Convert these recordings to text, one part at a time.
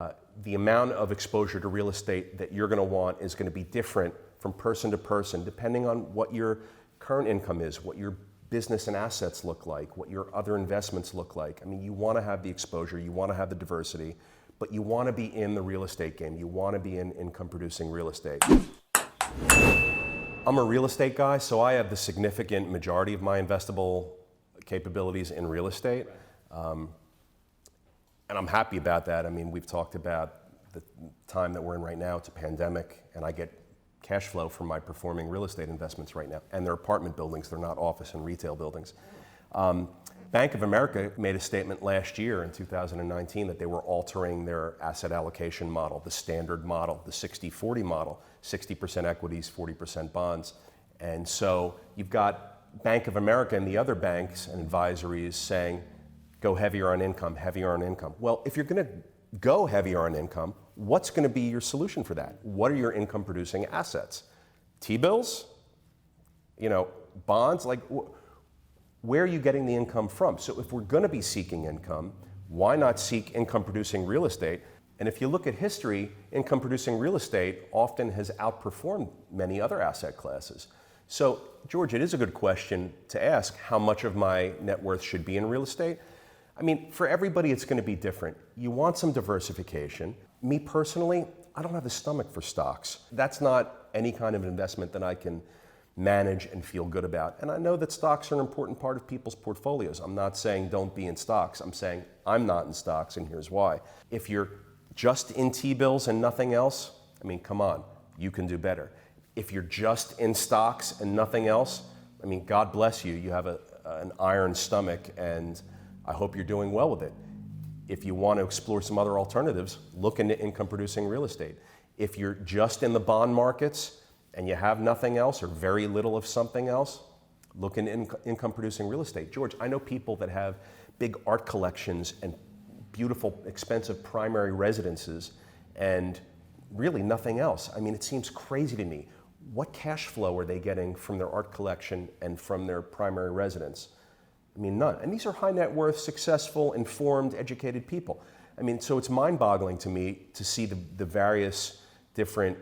The amount of exposure to real estate that you're going to want is going to be different from person to person, depending on what your current income is, what your business and assets look like, what your other investments look like. I mean, you want to have the exposure, you want to have the diversity, but you want to be in the real estate game. You want to be in income-producing real estate. I'm a real estate guy, so I have the significant majority of my investable capabilities in real estate. And I'm happy about that. I mean, we've talked about the time that we're in right now. It's a pandemic, and I get cash flow from my performing real estate investments right now. And they're apartment buildings, they're not office and retail buildings. Bank of America made a statement last year in 2019 that they were altering their asset allocation model, the standard model, the 60-40 model, 60% equities, 40% bonds. And so you've got Bank of America and the other banks and advisories saying, go heavier on income, heavier on income. Well, if you're going to go heavier on income, what's going to be your solution for that? What are your income producing assets? T-bills? You know, bonds? Like, where are you getting the income from? So if we're going to be seeking income, why not seek income producing real estate? And if you look at history, income producing real estate often has outperformed many other asset classes. So, George, it is a good question to ask how much of my net worth should be in real estate. I mean, for everybody, it's going to be different. You want some diversification. Me personally, I don't have the stomach for stocks. That's not any kind of investment that I can manage and feel good about. And I know that stocks are an important part of people's portfolios. I'm not saying don't be in stocks. I'm saying I'm not in stocks, and here's why. If you're just in T-bills and nothing else, I mean, come on, you can do better. If you're just in stocks and nothing else, I mean, God bless you. You have an iron stomach, and I hope you're doing well with it. If you want to explore some other alternatives, look into income-producing real estate. If you're just in the bond markets and you have nothing else or very little of something else, look into income-producing real estate. George, I know people that have big art collections and beautiful, expensive primary residences and really nothing else. I mean, it seems crazy to me. What cash flow are they getting from their art collection and from their primary residence? I mean, none. And these are high net worth, successful, informed, educated people. I mean, so it's mind-boggling to me to see the various different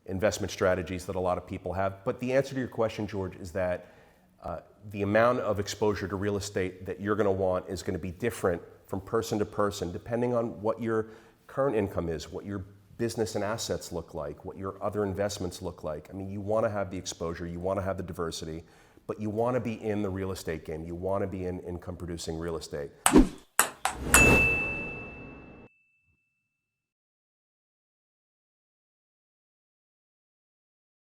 investment strategies that a lot of people have. But the answer to your question, George, is that the amount of exposure to real estate that you're going to want is going to be different from person to person, depending on what your current income is, what your business and assets look like, what your other investments look like. I mean, you want to have the exposure, you want to have the diversity, but you want to be in the real estate game. You want to be in income-producing real estate.